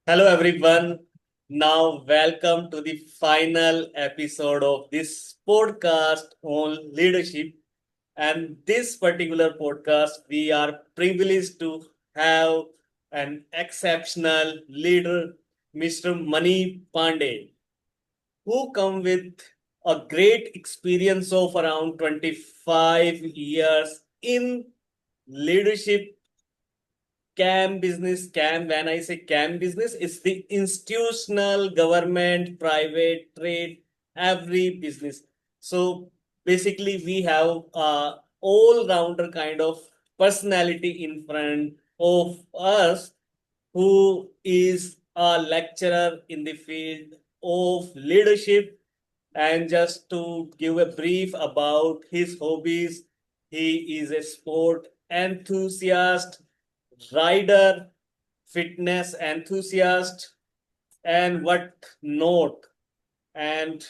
Hello, everyone. Now, welcome to the final episode of this podcast on leadership. And this particular podcast, we are privileged to have an exceptional leader, Mr. Mani Pandey, who come with a great experience of around 25 years in leadership. CAM business, CAM, when I say CAM business, it's the institutional, government, private, trade, every business. So basically, we have a all-rounder kind of personality in front of us who is a lecturer in the field of leadership. And just to give a brief about his hobbies, he is a sport enthusiast, rider, fitness enthusiast, and what not, and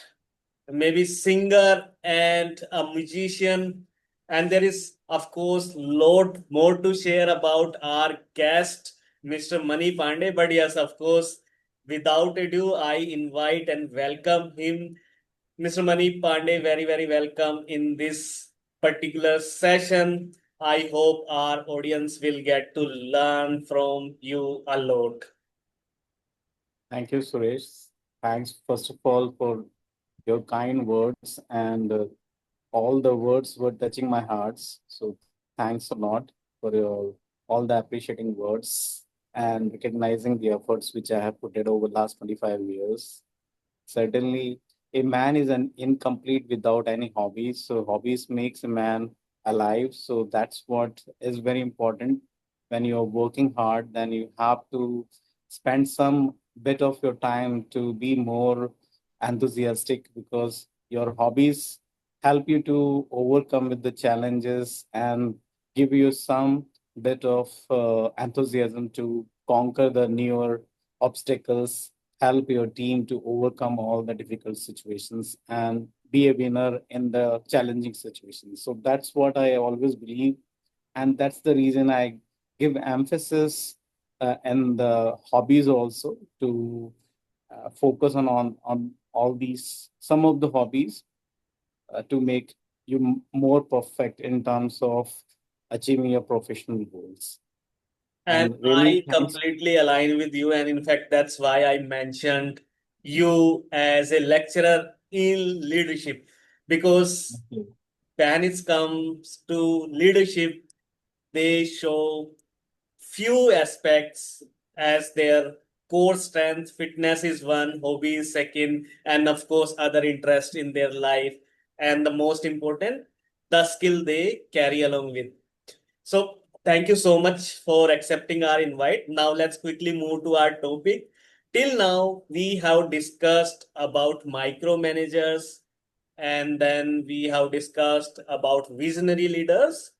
maybe singer and a musician. And there is, of course, lot more to share about our guest, Mr. Mani Pandey. But yes, of course, without ado, I invite and welcome him. Mr. Mani Pandey, very, very welcome in this particular session. I hope our audience will get to learn from you a lot. Thank you, Suresh. Thanks, first of all, for your kind words, and all the words were touching my hearts. So thanks a lot for your all the appreciating words and recognizing the efforts which I have put it over the last 25 years. Certainly, a man is an incomplete without any hobbies. So hobbies makes a man alive. So that's what is very important. When you're working hard, then you have to spend some bit of your time to be more enthusiastic, because your hobbies help you to overcome with the challenges and give you some bit of enthusiasm to conquer the newer obstacles, help your team to overcome all the difficult situations and be a winner in the challenging situations. So that's what I always believe, and that's the reason I give emphasis and the hobbies also to focus on all these some of the hobbies to make you more perfect in terms of achieving your professional goals. And And really, I thanks. completely align with you. And in fact, that's why I mentioned you as a lecturer in leadership. Because when it comes to leadership, they show few aspects as their core strength. Fitness is one, hobby is second, and of course, other interest in their life. And the most important, the skill they carry along with. So, thank you so much for accepting our invite. Now, let's quickly move to our topic. Till now, we have discussed about micromanagers, and then we have discussed about visionary leaders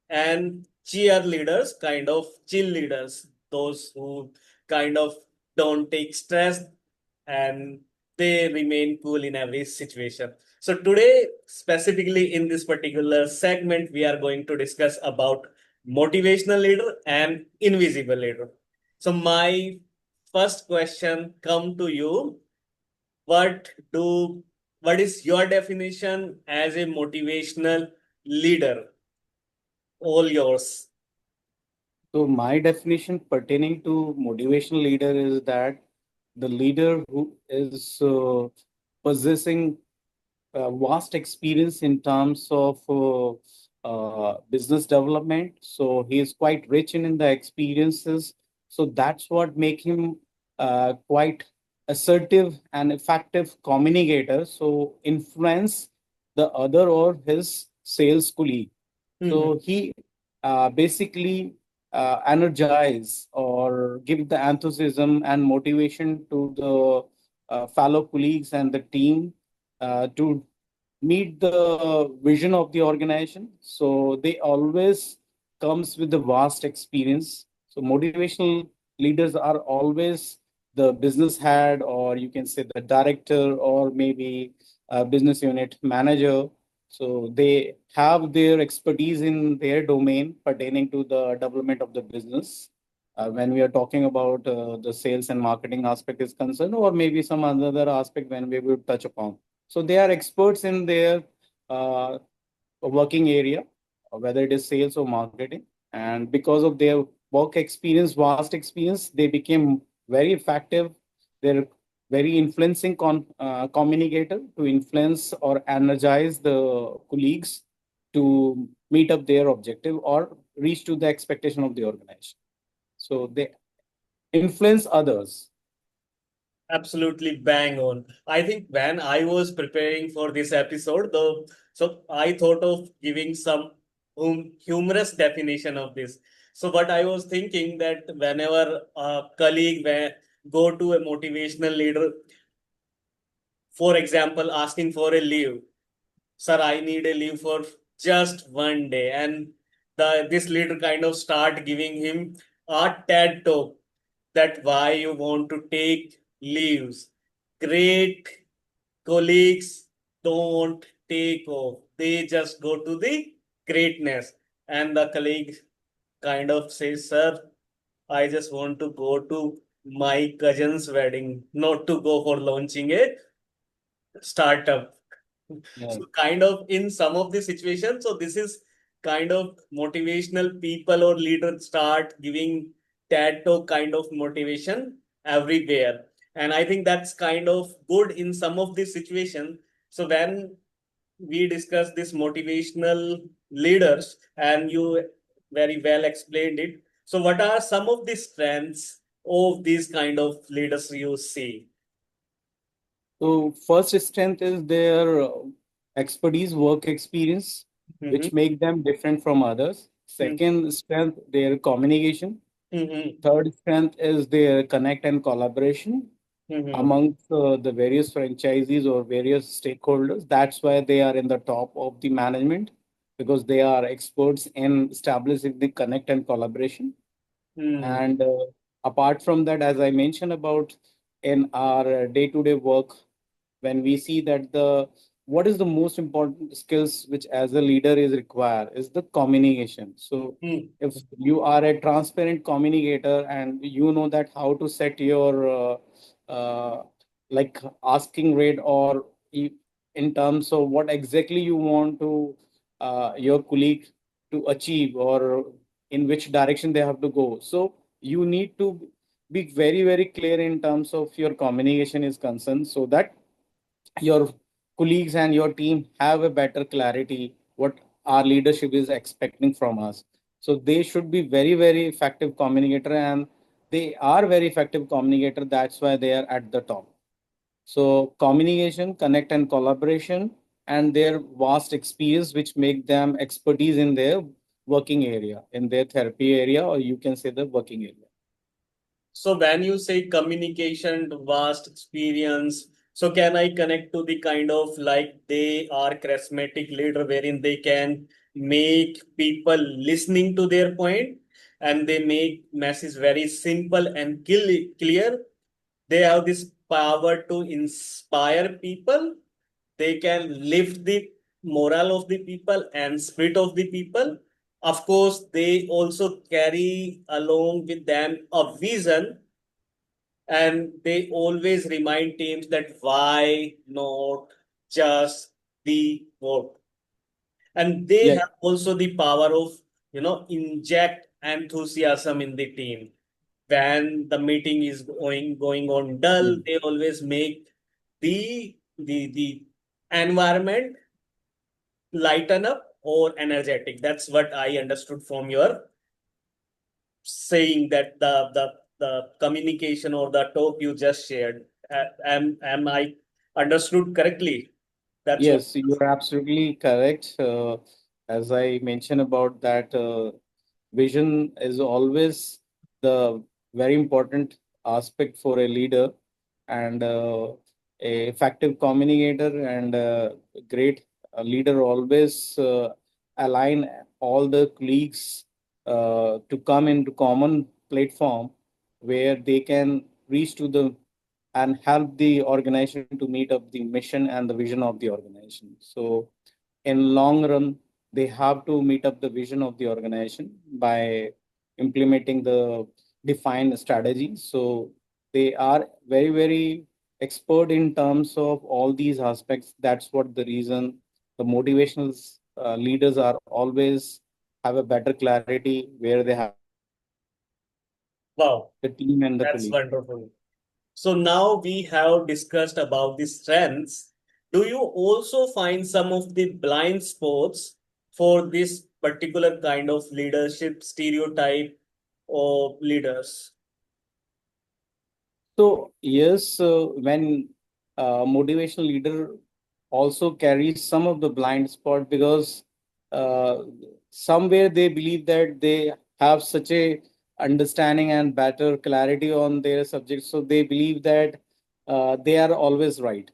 and cheerleaders, kind of chill leaders, those who kind of don't take stress and they remain cool in every situation. So today, specifically in this particular segment, we are going to discuss about motivational leader and invisible leader. So my first question come to you. What do what is your definition as a motivational leader? All yours. So my definition pertaining to motivational leader is that the leader who is possessing vast experience in terms of business development. So he is quite rich in the experiences. So that's what make him quite assertive and effective communicator. So influence the other or his sales colleague. Mhm. So he basically energize or give the enthusiasm and motivation to the fellow colleagues and the team to meet the vision of the organization. So they always comes with the vast experience. So motivational leaders are always the business head, or you can say the director, or maybe a business unit manager. So they have their expertise in their domain pertaining to the development of the business. when we are talking about the sales and marketing aspect is concerned, or maybe some other aspect when we will touch upon. So they are experts in their uh, working area, whether it is sales or marketing. And because of their work experience, vast experience, they became very effective. They're very influencing communicator to influence or energize the colleagues to meet up their objective or reach to the expectation of the organization. So they influence others. Absolutely bang on. I think when I was preparing for this episode, though, so I thought of giving some humorous definition of this. So, but I was thinking that whenever a colleague go to a motivational leader, for example, asking for a leave, sir, I need a leave for just one day, and this leader kind of start giving him a TED talk that why you want to take leaves. Great colleagues don't take off. They just go to the greatness. And the colleague kind of says, sir, I just want to go to my cousin's wedding, not to go for launching a startup. Yeah. So kind of in some of the situations, so this is kind of motivational people or leaders start giving TED talk kind of motivation everywhere. And I think that's kind of good in some of these situations. So when we discuss this motivational leaders and you very well explained it. So what are some of the strengths of these kind of leaders you see? So first strength is their expertise, work experience, which Mm-hmm. make them different from others. Second strength, their communication. Mm-hmm. Third strength is their connect and collaboration Mm-hmm. amongst the various franchisees or various stakeholders. That's why they are in the top of the management because they are experts in establishing the connect and collaboration. Mm-hmm. And apart from that, as I mentioned about in our day-to-day work, when we see that the what is the most important skills which as a leader is required is the communication. So if you are a transparent communicator and you know that how to set your like asking rate or in terms of what exactly you want to your colleague to achieve or in which direction they have to go, so you need to be very very clear in terms of your communication is concerned, so that your colleagues and your team have a better clarity what our leadership is expecting from us. So they should be very very effective communicator, and they are very effective communicator. That's why they are at the top. So communication, connect and collaboration, and their vast experience, which make them expertise in their working area, in their therapy area, or you can say the working area. So when you say communication, vast experience, so can I connect to the kind of like they are charismatic leader wherein they can make people listening to their point and they make message very simple and clear. They have this power to inspire people. They can lift the morale of the people and spirit of the people. Of course, they also carry along with them a vision, and they always remind teams that why not just the vote. And they Yeah. have also the power of inject enthusiasm in the team. When the meeting is going on dull, Mm. they always make the environment lighten up or energetic. That's what I understood from your saying, that the communication or the talk you just shared. Am I understood correctly? That's what. Yes, you're absolutely correct. As I mentioned about that, vision is always the very important aspect for a leader, and a effective communicator and great leader always align all the colleagues to come into common platform where they can reach to the and help the organization to meet up the mission and the vision of the organization. So in long run, they have to meet up the vision of the organization by implementing the define a strategy. So they are very, very expert in terms of all these aspects. That's what the reason the motivational leaders are always have a better clarity where they have to lead Wow, the team and the that's colleague. wonderful. So now we have discussed about the strengths. Do you also find some of the blind spots for this particular kind of leadership stereotype of leaders? So yes, when motivational leader also carries some of the blind spot because uh, somewhere they believe that they have such a understanding and better clarity on their subject, so they believe that they are always right.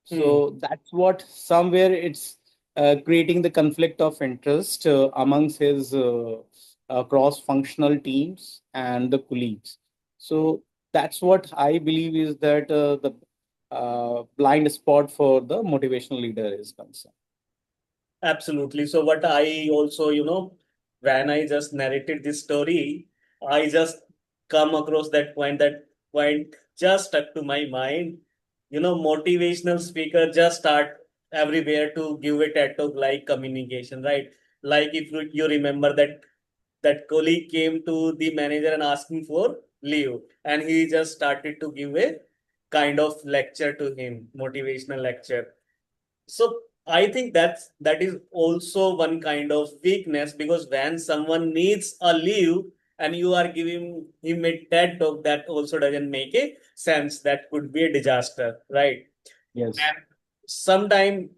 Hmm. So that's what somewhere it's creating the conflict of interest amongst his cross-functional teams and the colleagues. So that's what I believe is that the blind spot for the motivational leader is concerned. Absolutely. So what I also, when I just narrated this story, I just come across that point just stuck to my mind. Motivational speaker just start everywhere to give a TED talk like communication, right? Like if you remember that colleague came to the manager and asking for leave, and he just started to give a kind of lecture to him, motivational lecture. So I think that is also one kind of weakness, because when someone needs a leave and you are giving him a TED talk, that also doesn't make a sense. That could be a disaster, right? Yes. And sometime,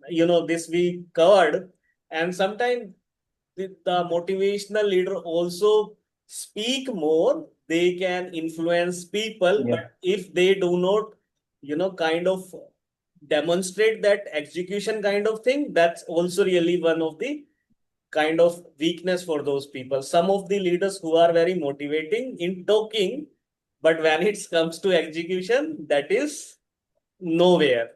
this we covered, and sometime the motivational leader also speak more. They can influence people, Yeah. but if they do not, kind of demonstrate that execution kind of thing, that's also really one of the kind of weakness for those people. Some of the leaders who are very motivating in talking, but when it comes to execution, that is nowhere.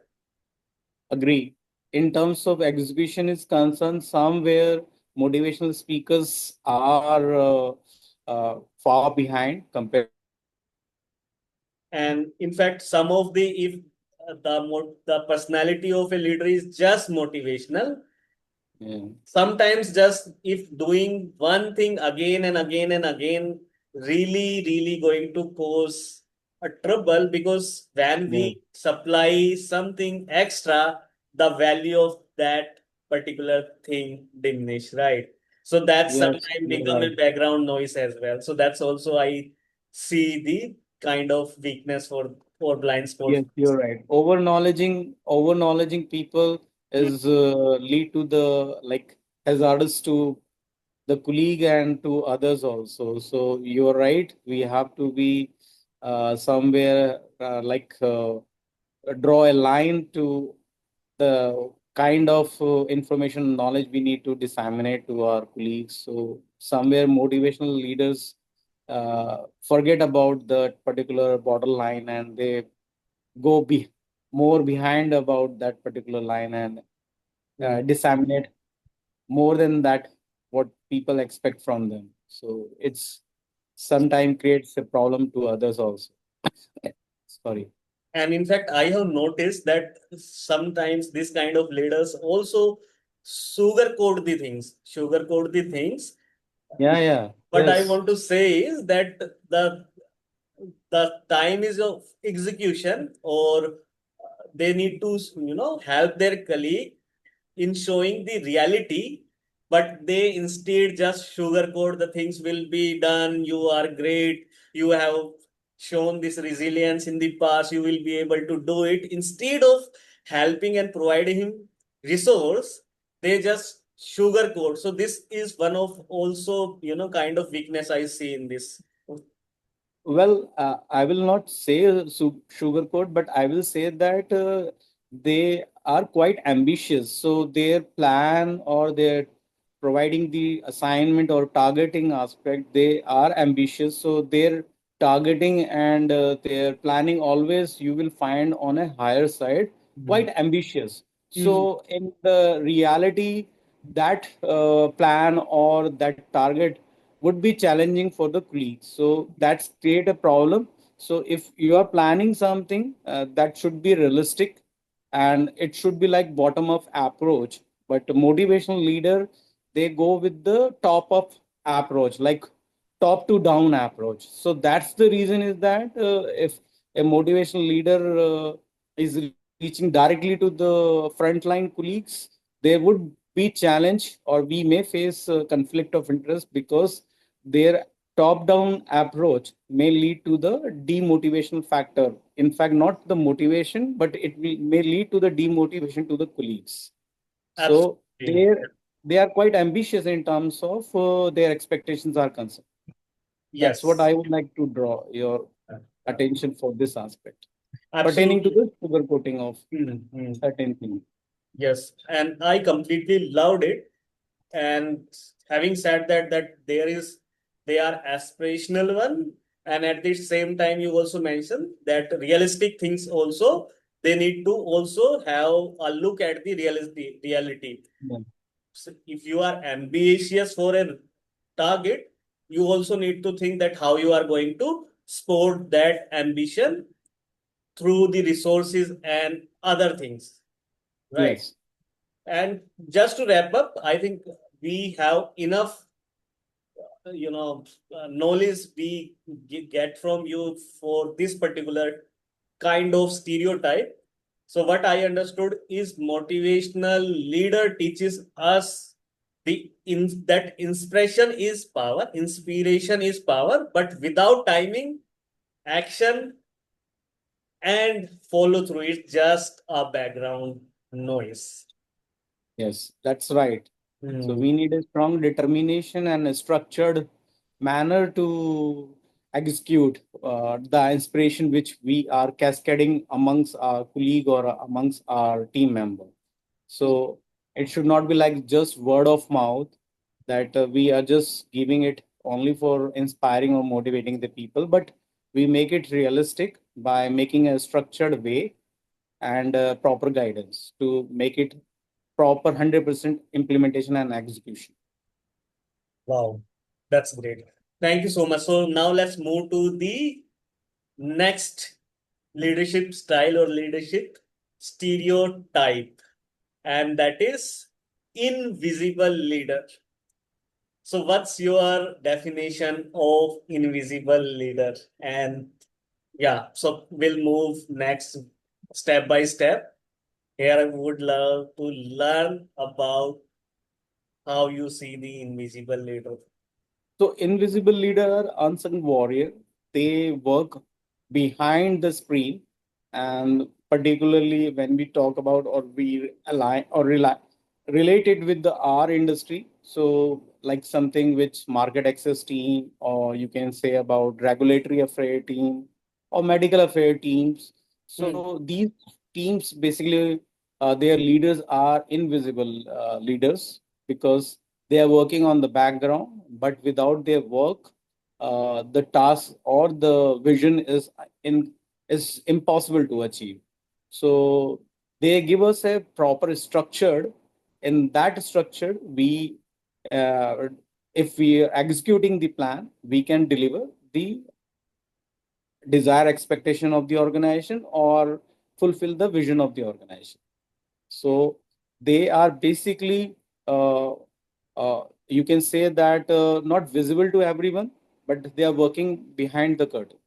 Agree. In terms of execution is concerned, somewhere motivational speakers are far behind compared to the motivational leaders. And in fact, some of the if the personality of a leader is just motivational, Yeah. sometimes just if doing one thing again and again and again, really going to cause a trouble, because when Yeah. we supply something extra, the value of that particular thing diminish, right? So that Yes, sometimes you're become right. a background noise as well. So that's also I see the kind of weakness for blind spot. Yes, you're right. Over knowledging people Hmm. is lead to the like hazardous to the colleague and to others also. So you're right. We have to be somewhere draw a line to the kind of information knowledge we need to disseminate to our colleagues. So somewhere motivational leaders forget about that particular borderline and they go more behind about that particular line and Hmm. disseminate more than that what people expect from them. So it's sometimes creates a problem to others also. Sorry. And in fact, I have noticed that sometimes this kind of leaders also sugarcoat the things. Yeah, yeah, What I yes, want to say is that the time is of execution, or they need to, help their colleague in showing the reality, but they instead just sugarcoat the things will be done. You are great. You have shown this resilience in the past. You will be able to do it. Instead of helping and providing him resource, they just sugarcoat. So this is one of also, kind of weakness I see in this. well, I will not say sugarcoat, but I will say that they are quite ambitious. So their plan or their providing the assignment or targeting aspect, they are ambitious. So their targeting and their planning always you will find on a higher side, Mhm. quite ambitious. Mhm. So in the reality, that plan or that target would be challenging for the colleagues. So that's create a problem. So if you are planning something, that should be realistic, and it should be like bottom up approach. But a motivational leader, they go with the top up approach, like top to down approach. So that's the reason is that if a motivational leader is reaching directly to the frontline colleagues, there would be challenge, or we may face conflict of interest, because their top down approach may lead to the demotivational factor. In fact, not the motivation, but may lead to the demotivation to the colleagues. So Absolutely. they are quite ambitious in terms of their expectations are concerned. That's what Yes. I would like to draw your attention for this aspect pertaining to Absolutely. the sugar coating of Mhm. certain things. Yes. And I completely loved it. And having said that, they are aspirational one. And at the same time, you also mentioned that realistic things also, they need to also have a look at the reality. Yeah. So if you are ambitious for a target, you also need to think that how you are going to support that ambition through the resources and other things, right? Yes. And just to wrap up, I think we have enough, knowledge we get from you for this particular kind of stereotype. So what I understood is motivational leader teaches us that inspiration is power, but without timing, action and follow through, it's just a background noise. Yes, that's right. So Hmm. we need a strong determination and a structured manner to execute the inspiration which we are cascading amongst our colleague or amongst our team member. So it should not be like just word of mouth, that we are just giving it only for inspiring or motivating the people, but we make it realistic by making a structured way and proper guidance to make it proper 100% implementation and execution. Wow, that's great. Thank you so much. So now let's move to the next leadership style or leadership stereotype, and that is invisible leader. So, what's your definition of invisible leader? And yeah, so we'll move next step by step. Here, I would love to learn about how you see the invisible leader. So invisible leader are unsung warrior. They work behind the screen, and particularly when we talk about or we align or rely related with the R industry. So like something which market access team, or you can say about regulatory affair team or medical affair teams. Hmm. So these teams basically their leaders are invisible leaders, because they are working on the background, but without their work, the task or the vision in is impossible to achieve. So they give us a proper structured. In that structure, we uh, if we are executing the plan, we can deliver the desired expectation of the organization or fulfill the vision of the organization. So they are basically, you can say that not visible to everyone, but they are working behind the curtain.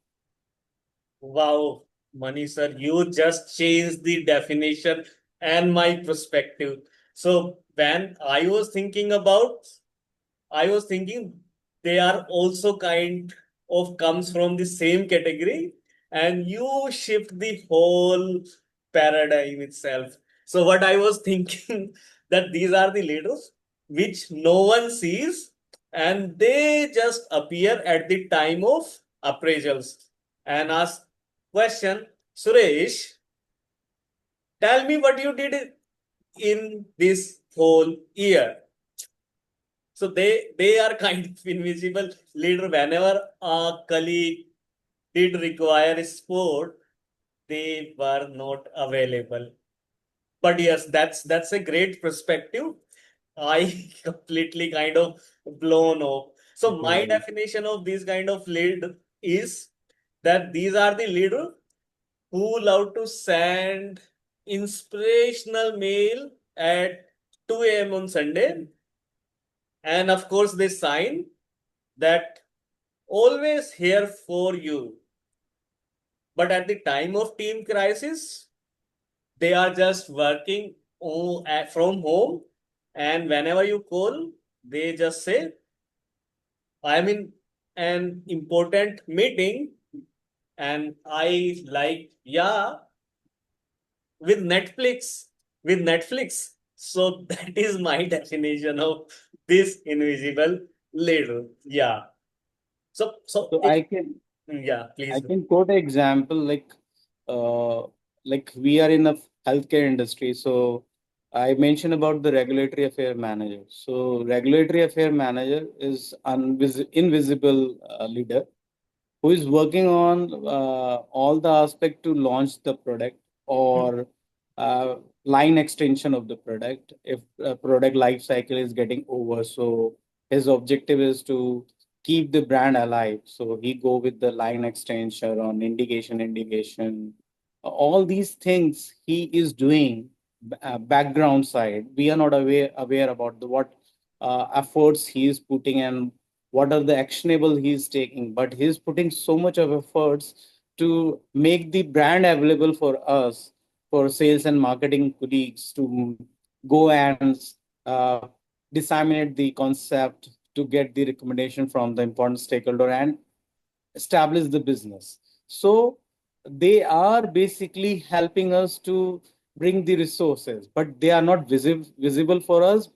Wow, Mani sir, you just changed the definition and my perspective. So when I was thinking they are also kind of comes from the same category, and you shift the whole paradigm itself. So what I was thinking that these are the leaders which no one sees, and they just appear at the time of appraisals and ask question, Suresh, tell me what you did in this whole year. So they are kind of invisible leader. Whenever a colleague did require support, they were not available. But yes, that's a great perspective. I completely kind of blown off. So my Right. definition of this kind of lead is that these are the leader who love to send inspirational mail at 2 a.m. on Sunday. And of course, they sign that always here for you. But at the time of team crisis, they are just working from home. And whenever you call, they just say, I'm in an important meeting. And I like, yeah, with Netflix, with Netflix. So that is my definition of this invisible leader. Yeah. So So if, yeah, I please. can quote an example like we are in a healthcare industry. So I mentioned about the regulatory affair manager. So regulatory affair manager is invisible leader who is working on all the aspect to launch the product or uh, line extension of the product if product life cycle is getting over. So his objective is to keep the brand alive, so he go with the line extension on indication. All these things he is doing background side. We are not aware about the what efforts he is putting and what are the actionable he's taking, but he's putting so much of efforts to make the brand available for us, for sales and marketing colleagues to go and uh, disseminate the concept, to get the recommendation from the important stakeholder and establish the business. So they are basically helping us to bring the resources, but they are not visible for us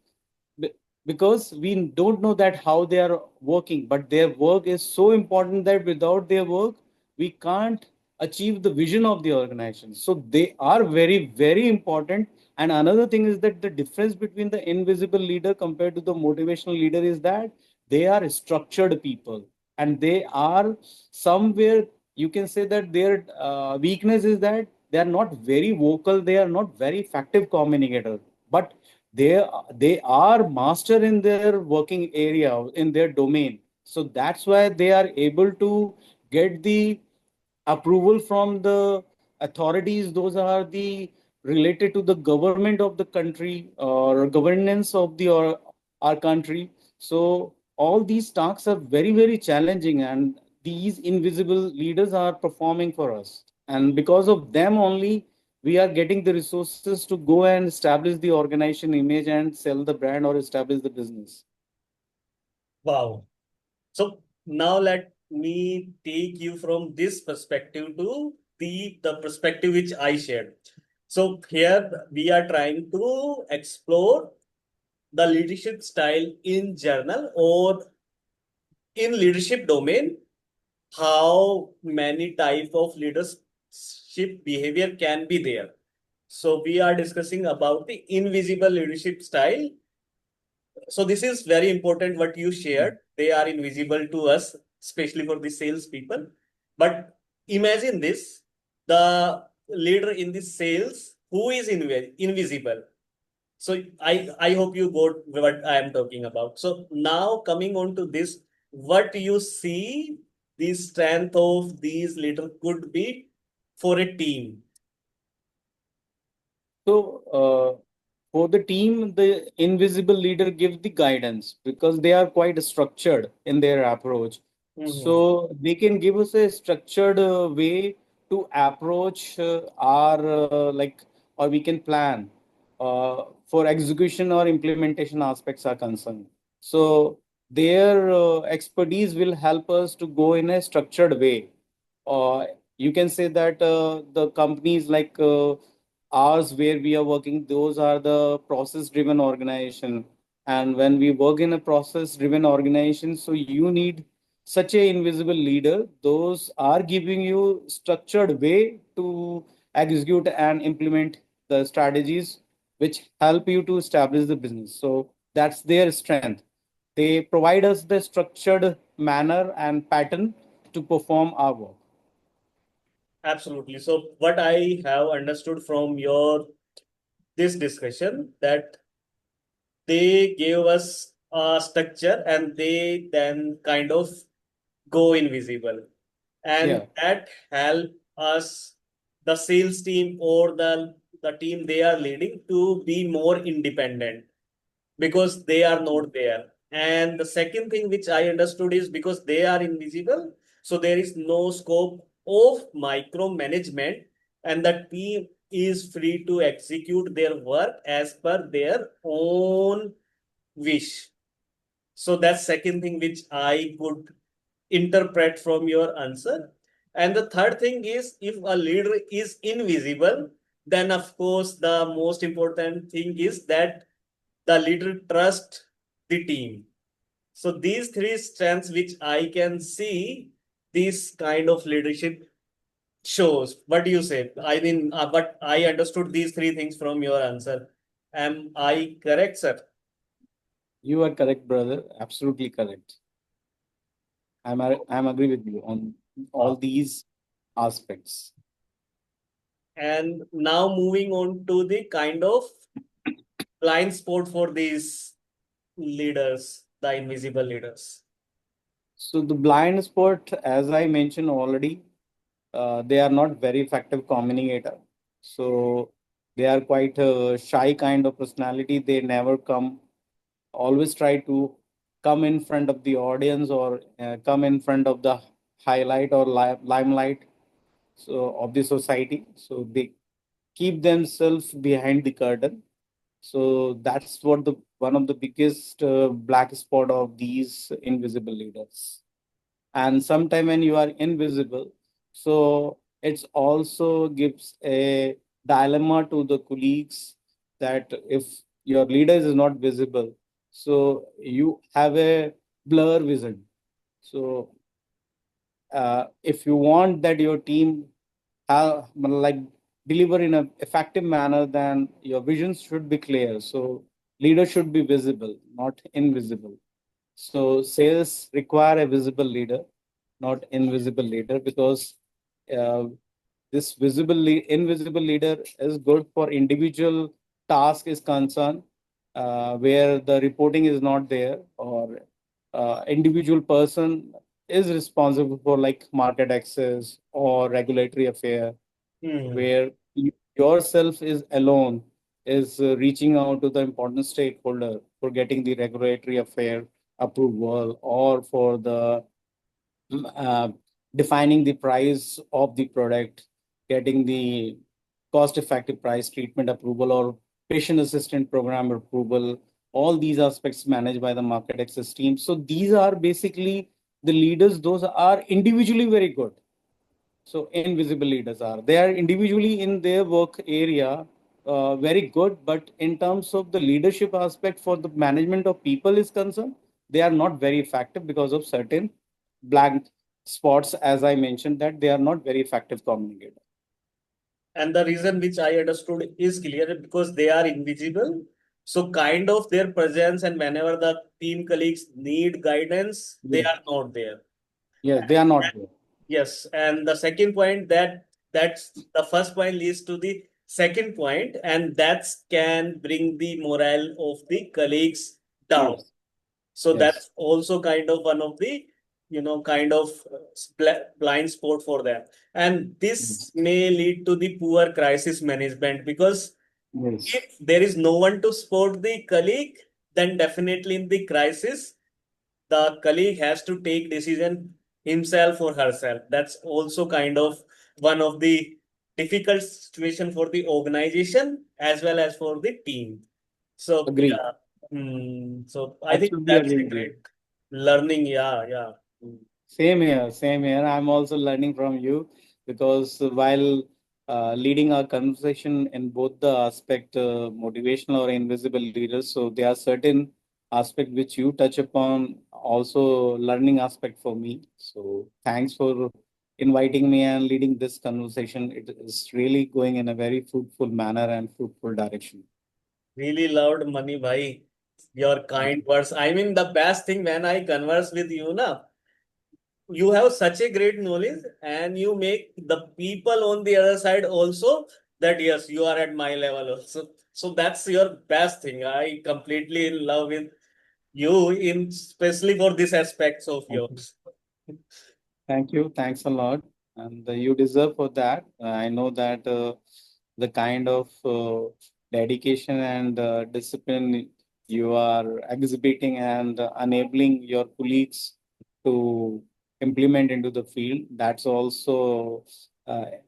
be- because we don't know that how they are working. But their work is so important that without their work we can't achieve the vision of the organization. So they are very important. And another thing is that the difference between the invisible leader compared to the motivational leader is that they are structured people, and they are somewhere, you can say that their weakness is that they are not very vocal, they are not very effective communicator, but they are master in their working area, in their domain. So that's why they are able to get the approval from the authorities. Those are the related to the government of the country or governance of the or our country. So all these tasks are very challenging, and these invisible leaders are performing for us, and because of them only we are getting the resources to go and establish the organization image and sell the brand or establish the business. Wow. So now let me take you from this perspective to the perspective which I shared. So here we are trying to explore the leadership style in journal or in leadership domain, how many type of leadership behavior can be there. So we are discussing about the invisible leadership style. So this is very important what you shared. They are invisible to us, especially for the sales people. But imagine this, the leader in the sales who is invisible. So I hope you got what I am talking about. So now coming on to this, what you see the strength of these leader could be for a team. So, for the team, the invisible leader gives the guidance because they are quite structured in their approach. Mhm. So, they can give us a structured way to approach or we can plan for execution or implementation aspects are concerned. So, their expertise will help us to go in a structured way. You can say that the companies like ours where we are working, those are the process driven organization. And when we work in a process driven organization, so you need such a invisible leader. Those are giving you structured way to execute and implement the strategies which help you to establish the business. So that's their strength. They provide us the structured manner and pattern to perform our work. Absolutely. So what I have understood from your this discussion that they gave us structure and they then kind of go invisible. And Yeah. that help us, the sales team or the team they are leading, to be more independent because they are not there. And the second thing which I understood is because they are invisible, so there is no scope of micromanagement, and the team is free to execute their work as per their own wish. So that's second thing which I could interpret from your answer. And the third thing is, if a leader is invisible, then of course the most important thing is that the leader trust the team. So these three strengths which I can see, this kind of leadership shows. What do you say? I mean, but I understood these three things from your answer. Am I correct, sir? You are correct, brother. Absolutely correct. I'm agree with you on all Uh, these aspects. And now moving on to the kind of blind spot for these leaders, the invisible leaders. So the blind spot, as I mentioned already, they are not very effective communicator. So they are quite a shy kind of personality. They never come, always try to come in front of the audience or come in front of the highlight or limelight so of the society. So they keep themselves behind the curtain. So that's what the one of the biggest black spot of these invisible leaders. And sometime when you are invisible, so it's also gives a dilemma to the colleagues that if your leader is not visible, so you have a blur vision. So if you want that your team like deliver in a effective manner, then your visions should be clear. So leader should be visible, not invisible. So sales require a visible leader, not invisible leader, because uh, this invisible leader is good for individual task is concerned, where the reporting is not there, or individual person is responsible for like market access or regulatory affair, Hmm. where yourself is alone is reaching out to the important stakeholder for getting the regulatory affair approval or for the uh, defining the price of the product, getting the cost effective price treatment approval or patient assistant program approval. All these aspects managed by the market access team. So these are basically the leaders, those are individually very good. So invisible leaders are they are individually in their work area very good, but in terms of the leadership aspect for the management of people is concerned, they are not very effective because of certain blank spots. As I mentioned, that they are not very effective communicator. And the reason which I understood is clear because they are invisible. So kind of their presence, and whenever the team colleagues need guidance, they Yes, are not there. yes, they are not there. Yes, and the second point, that's the first point leads to the second point, and that can bring the morale of the colleagues down. Yes, So yes, that's also kind of one of the, kind of blind spot for them. And this yes, may lead to the poor crisis management because yes. if there is no one to support the colleague, then definitely in the crisis, the colleague has to take decision himself or herself. That's also kind of one of the difficult situation for the organization as well as for the team. So Agree. yeah, so I think Absolutely that's agree a with you. great learning. Yeah, yeah. Same here, same here. I'm also learning from you because while leading our conversation in both the aspect motivational or invisible leaders, so there are certain aspect which you touch upon, also learning aspect for me. So thanks for inviting me and leading this conversation. It is really going in a very fruitful manner and fruitful direction. Really loved Mani Bhai, your kind words. I mean, the best thing when I converse with you, na, you have such a great knowledge and you make the people on the other side also that yes, you are at my level also. So that's your best thing. I completely in love with you in especially for these aspects of Thank you. yours. Thank you. Thanks a lot. And you deserve for that. I know that the kind of dedication and discipline you are exhibiting and enabling your colleagues to implement into the field, that's also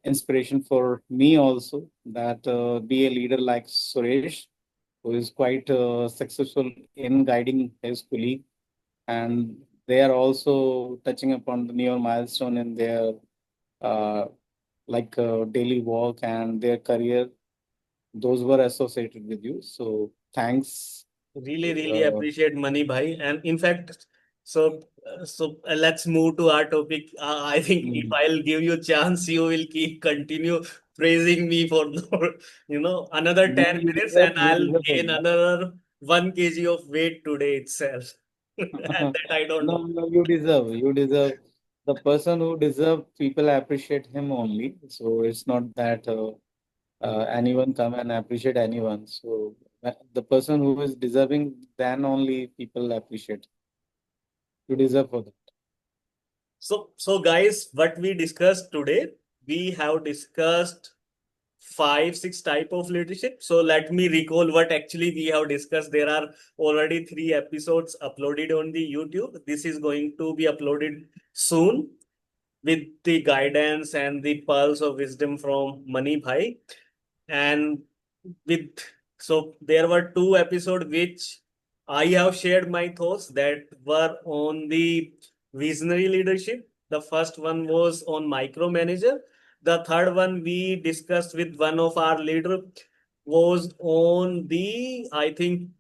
inspiration for me also, that be a leader like Suresh, who is quite successful in guiding his colleague, and they are also touching upon the newer milestone in their uh, daily work and their career. Those were associated with you. So thanks. Really Uh, appreciate Money Bhai. And in fact, let's move to our topic. I think if mm, I'll give you a chance, you will keep continue praising me for another 10 minutes, and you I'll deserve for gain another 1 kg of weight today itself. And that. that I don't No, want. no, you deserve. You deserve. The person who deserve, people appreciate him only. So it's not that anyone come and appreciate anyone. So the person who is deserving, then only people appreciate. You deserve for that. So guys, what we discussed today, we have discussed five, six type of leadership. So let me recall what actually we have discussed. There are already 3 episodes uploaded on the YouTube. This is going to be uploaded soon with the guidance and the pearls of wisdom from Mani Bhai. And with so there were 2 episodes which I have shared my thoughts that were on the visionary leadership. The first one was on micromanager. The third one we discussed with one of our leader was on the, I think,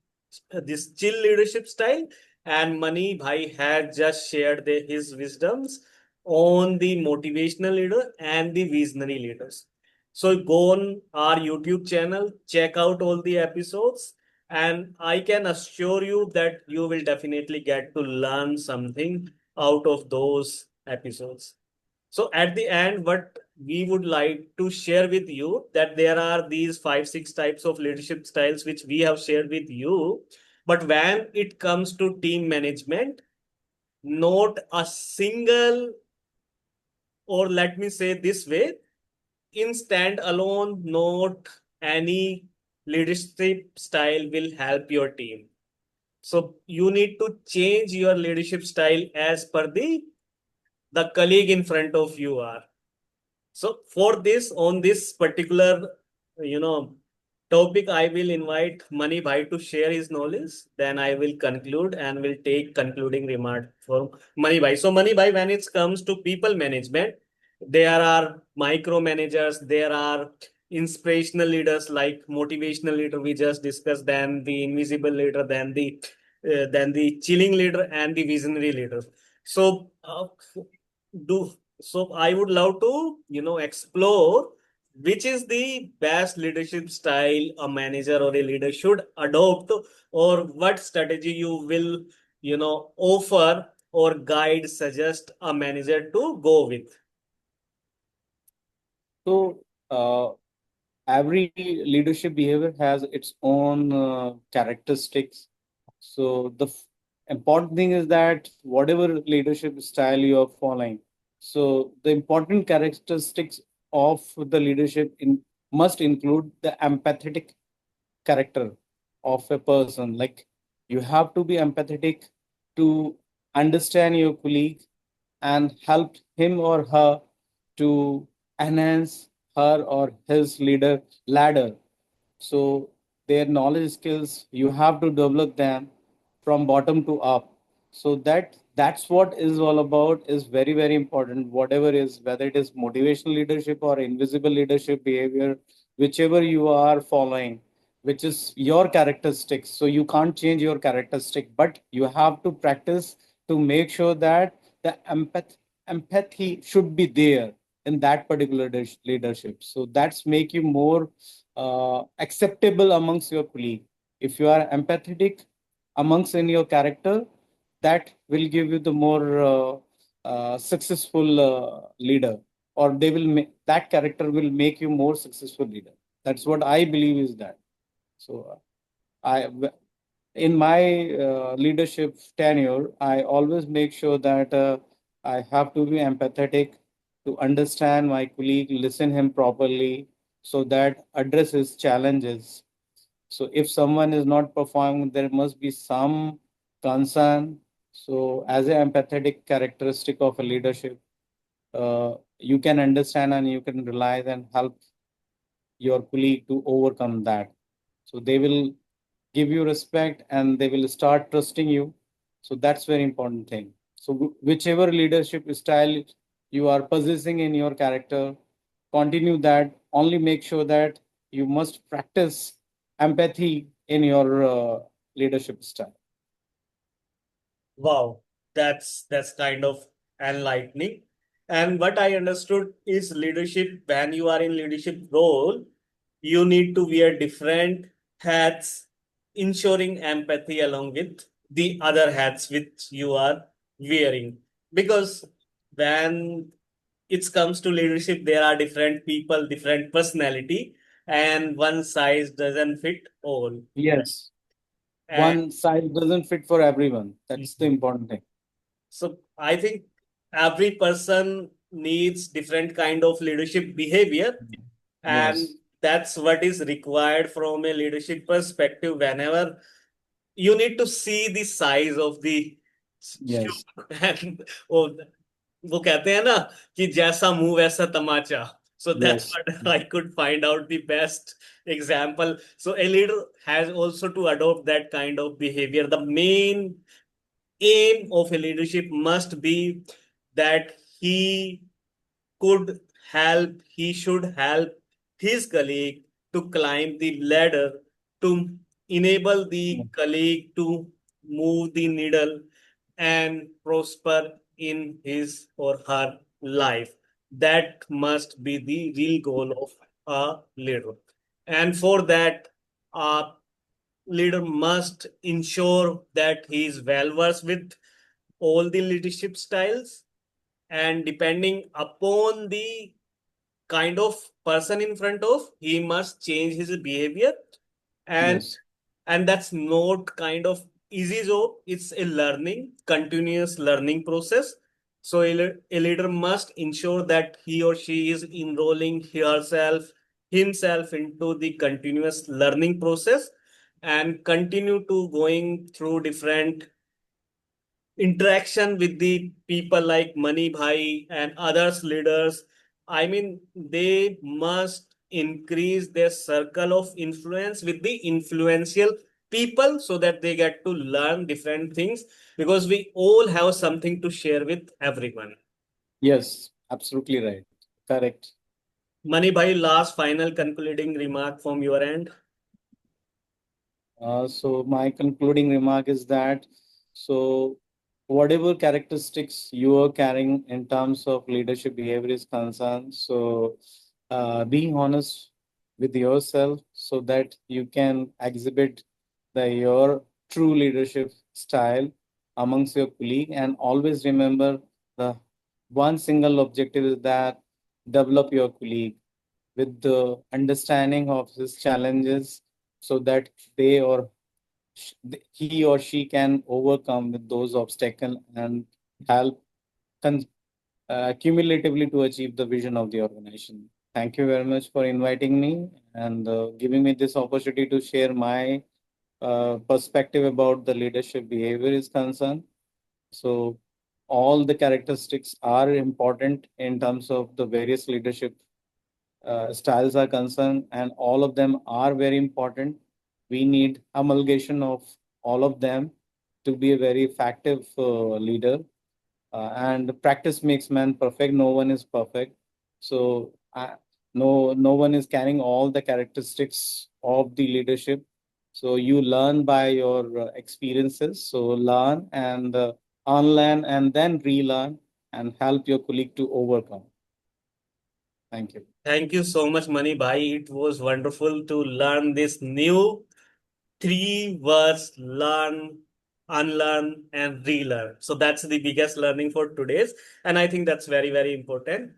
this chill leadership style. And Mani Bhai had just shared his wisdoms on the motivational leader and the visionary leaders. So go on our YouTube channel, check out all the episodes, and I can assure you that you will definitely get to learn something out of those episodes. So at the end, what we would like to share with you that there are these 5, 6 types of leadership styles which we have shared with you. But when it comes to team management, not a single, or let me say this way, in stand alone, not any leadership style will help your team. So you need to change your leadership style as per the colleague in front of you are. So for this, on this particular, you know, topic, I will invite Mani Bhai to share his knowledge. Then I will conclude and will take concluding remark from Mani Bhai. So Mani Bhai, when it comes to people management, there are micromanagers, there are inspirational leaders like motivational leader we just discussed, then the invisible leader, then the chilling leader and the visionary leader. So do so I would love to, explore which is the best leadership style a manager or a leader should adopt, or what strategy you will, offer or guide, suggest a manager to go with. So every leadership behavior has its own characteristics. So the important thing is that whatever leadership style you are following, so the important characteristics of the leadership must include the empathetic character of a person. Like, you have to be empathetic to understand your colleague and help him or her to enhance her or his leader ladder. So their knowledge skills, you have to develop them from bottom to up. So that's what is all about, is very, very important. Whatever is, whether it is motivational leadership or invisible leadership behavior, whichever you are following, which is your characteristics. So you can't change your characteristic, but you have to practice to make sure that the empathy should be there in that particular leadership. So that's make you more acceptable amongst your colleague. If you are empathetic amongst in your character, that will give you the more successful leader, or they will that character will make you more successful leader. That's what I believe is that. So I in my leadership tenure, I always make sure that I have to be empathetic to understand my colleague, listen him properly, so that address his challenges. So if someone is not performing, there must be some concern. So as an empathetic characteristic of a leadership, you can understand and you can rely and help your colleague to overcome that. So they will give you respect and they will start trusting you. So that's very important thing. So whichever leadership style you are possessing in your character, continue that. Only make sure that you must practice empathy in your leadership style. Wow, that's kind of enlightening. And what I understood is leadership, when you are in leadership role, you need to wear different hats, ensuring empathy along with the other hats which you are wearing. Because when it comes to leadership, there are different people, different personality, and one size doesn't fit all. Yes, And one size doesn't fit for everyone. That's the Mhm. important thing. So I think every person needs different kind of leadership behavior, and Yes, that's what is required from a leadership perspective. Whenever you need to see the size of the shoe, yes, and वो कहते हैं ना कि जैसा मुंह वैसा तमाचा. So that's yes, what I could find out the best example. So a leader has also to adopt that kind of behavior. The main aim of a leadership must be that he could help, he should help his colleague to climb the ladder, to enable the colleague to move the needle and prosper in his or her life. That must be the real goal of a leader. And for that, a leader must ensure that he is well versed with all the leadership styles, and depending upon the kind of person in front of, he must change his behavior. and yes, and that's not kind of easy job. It's a learning, continuous learning process. So a leader must ensure that he or she is enrolling himself into the continuous learning process, and continue to going through different interaction with the people like Mani Bhai and others leaders. I mean, they must increase their circle of influence with the influential people so that they get to learn different things, because we all have something to share with everyone. yes, absolutely right. Correct. Mani Bhai, last final concluding remark from your end. So my concluding remark is that so whatever characteristics you are carrying in terms of leadership behavior is concerned, so being honest with yourself so that you can exhibit your true leadership style amongst your colleague, and always remember the one single objective is that develop your colleague with the understanding of his challenges so that they or he or she can overcome with those obstacles and help con- cumulatively to achieve the vision of the organization. Thank you very much for inviting me and giving me this opportunity to share my perspective about the leadership behavior is concerned. So all the characteristics are important in terms of the various leadership styles are concerned, and all of them are very important. We need amalgamation of all of them to be a very effective leader. And practice makes man perfect. No one is perfect. So no one is carrying all the characteristics of the leadership. So you learn by your experiences. So learn and unlearn and then relearn and help your colleague to overcome. Thank you. Thank you so much, Mani Bhai. It was wonderful to learn this new three words: learn, unlearn, and relearn. So that's the biggest learning for today's. And I think that's very, very important.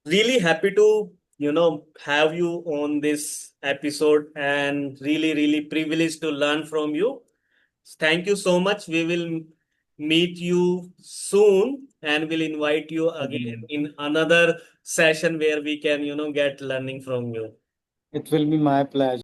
Really happy to, have you on this episode, and really, really privileged to learn from you. Thank you so much. We will meet you soon and will invite you again in another session where we can, get learning from you. It will be my pleasure.